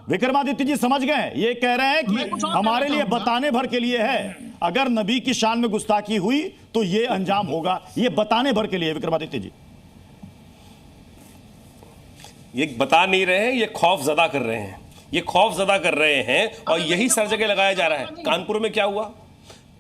विक्रमादित्य जी समझ गए, ये कह रहे हैं कि हमारे लिए बताने भर के लिए है, अगर नबी की शान में गुस्ताखी हुई तो ये अंजाम होगा, ये बताने भर के लिए। विक्रमादित्य जी ये बता नहीं रहे हैं, ये खौफ ज़दा कर रहे हैं, ये खौफ ज़दा कर रहे हैं, और यही सर जगह लगाया जा रहा है। कानपुर में क्या हुआ,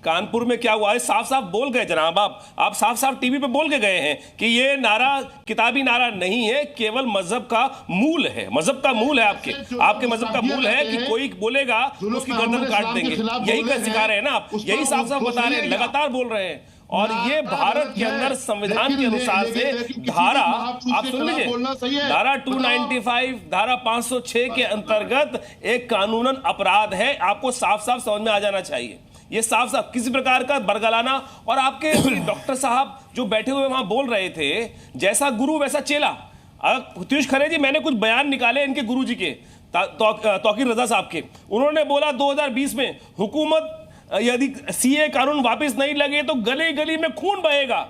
कानपुर में क्या हुआ, साफ साफ बोल गए जनाब, आप साफ साफ टीवी पे बोल के गए हैं कि ये नारा किताबी नारा नहीं है, केवल मजहब का मूल है, मजहब का मूल है, आपके मजहब का मूल है कि कोई बोलेगा तो उसकी गर्दन काट देंगे। यही का सिखा रहे हैं ना आप, यही साफ साफ बता रहे हैं, लगातार बोल रहे हैं। और ये भारत के अंदर संविधान के अनुसार से धारा, आप सुन लीजिए, धारा 295, धारा 506 के अंतर्गत एक कानूनन अपराध है, आपको साफ साफ समझ में आ जाना चाहिए। ये साफ साफ किसी प्रकार का बरगलाना, और आपके डॉक्टर साहब जो बैठे हुए वहां बोल रहे थे, जैसा गुरु वैसा चेला। पीयूष खरे जी, मैंने कुछ बयान निकाले इनके गुरु जी के, तौकीर रजा साहब के। उन्होंने बोला 2020 में हुकूमत यदि सीए कानून वापस नहीं लगे तो गली गली में खून बहेगा,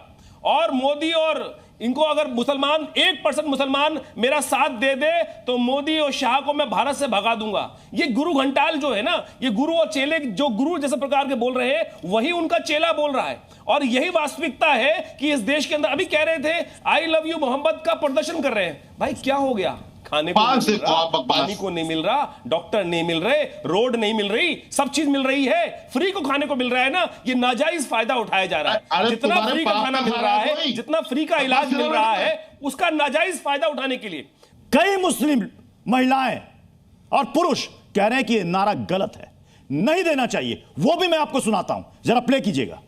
और मोदी और इनको अगर मुसलमान 1% मुसलमान मेरा साथ दे दे तो मोदी और शाह को मैं भारत से भगा दूंगा। ये गुरु घंटाल जो है ना, ये गुरु और चेले, जो गुरु जैसे प्रकार के बोल रहे हैं वही उनका चेला बोल रहा है। और यही वास्तविकता है कि इस देश के अंदर, अभी कह रहे थे आई लव यू मोहम्मद का प्रदर्शन कर रहे हैं। भाई क्या हो गया, खाने को नहीं मिल रहा, पानी को नहीं मिल रहा, डॉक्टर नहीं मिल रहे, रोड नहीं मिल रही, सब चीज मिल रही है, फ्री को खाने को मिल रहा है ना, ये नाजायज फायदा उठाया जा रहा है। जितना फ्री का खाना मिल रहा है, जितना फ्री का इलाज मिल रहा है, उसका नाजायज फायदा उठाने के लिए कई मुस्लिम महिलाएं और पुरुष कह रहे हैं कि ये नारा गलत है, नहीं देना चाहिए। वो भी मैं आपको सुनाता हूं, जरा प्ले कीजिएगा।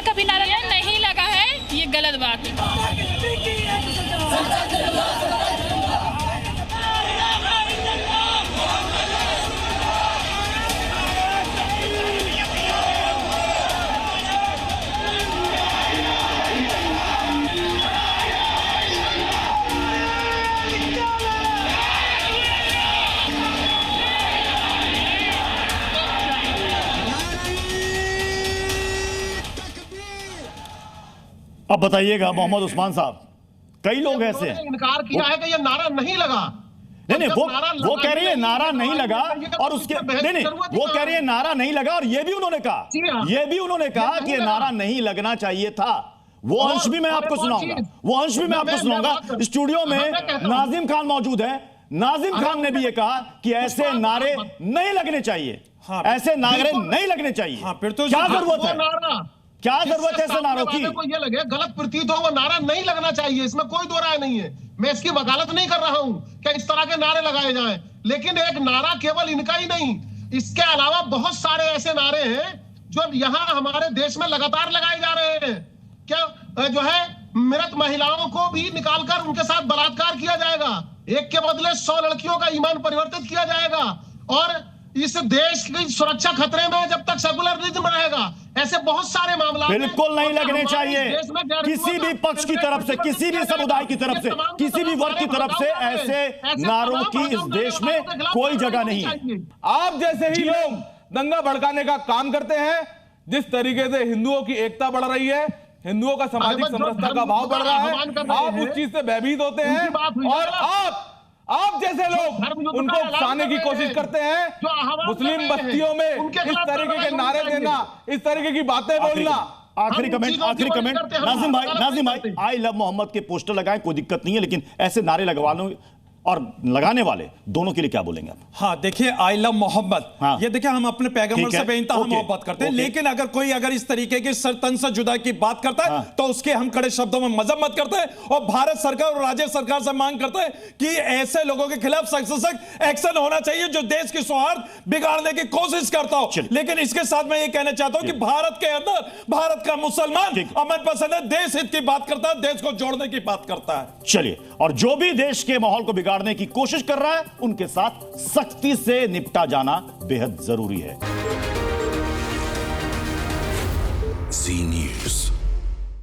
कभी नारा नहीं लगा है, ये गलत बात है। अब बताइएगा मोहम्मद उस्मान साहब, कई लोग ऐसे हैं इनकार किया है कि ये नारा नहीं लगा। नहीं, वो कह रही है नारा नहीं लगा, और उसके नहीं, वो कह रही है नारा नहीं लगा, और ये भी उन्होंने कहा, कि ये नारा नहीं लगना चाहिए था। वो अंश भी मैं आपको सुनाऊंगा, स्टूडियो में नाजिम खान मौजूद है। नाजिम खान ने भी ये कहा कि ऐसे नारे नहीं लगने चाहिए, ऐसे नारे नहीं लगने चाहिए। फिर तो क्या जरूरत है, क्या जरूरत है ऐसे नारों की? को ये लगे गलत प्रतीत हो, वो नारा नहीं लगना चाहिए, इसमें कोई दो राय नहीं है। मैं इसकी वकालत नहीं कर रहा हूं कि इस तरह के नारे लगाए जाएं, लेकिन एक नारा केवल इनका ही नहीं, इसके अलावा बहुत सारे ऐसे नारे हैं जो यहाँ हमारे देश में लगातार लगाए जा रहे हैं। क्या जो है, मृत महिलाओं को भी निकालकर उनके साथ बलात्कार किया जाएगा, एक के बदले 100 लड़कियों का ईमान परिवर्तित किया जाएगा, और इस देश की सुरक्षा खतरे में जब तक सेकुलरिज्म रहेगा। ऐसे बहुत सारे मामला बिल्कुल नहीं लगने चाहिए, किसी भी पक्ष की तरफ से, किसी भी समुदाय की तरफ से, किसी भी वर्ग की तरफ से ऐसे नारों की इस देश में कोई जगह नहीं है। आप जैसे ही लोग दंगा भड़काने का काम करते हैं, जिस तरीके से हिंदुओं की एकता बढ़ रही है, हिंदुओं का सामाजिक समरसता का भाव बढ़ रहा है, आप उस चीज से भयभीत होते हैं, और आप जैसे लोग उनको उकसाने की कोशिश करते हैं। मुस्लिम बस्तियों में इस तरीके के नारे देना, इस तरीके की बातें बोलना। आखिरी कमेंट नाजिम भाई, आई लव मोहम्मद के पोस्टर लगाएं, कोई दिक्कत नहीं है, लेकिन ऐसे नारे लगवाने और लगाने वाले दोनों के लिए क्या बोलेंगे आप? हाँ देखिए, आई लव मोहम्मद, ये देखिए हम अपने पैगंबर से बेइंतहा मोहब्बत करते हैं, लेकिन अगर कोई इस तरीके की तन से जुदा की बात करता है तो उसके हम कड़े शब्दों में मजम्मत करते हैं, और भारत सरकार और राज्य सरकार से मांग करते हैं कि ऐसे लोगों के खिलाफ सख्त से सख्त एक्शन होना चाहिए जो देश की सौहार्द बिगाड़ने की कोशिश करता हो। लेकिन इसके साथ मैं ये कहना चाहता हूं कि भारत के अंदर भारत का मुसलमान अमन पसंद है, देश हित की बात करता है, देश को जोड़ने की बात करता है। चलिए, और जो भी देश के माहौल को बिगाड़ने की कोशिश कर रहा है, उनके साथ सख्ती से निपटा जाना बेहद जरूरी है।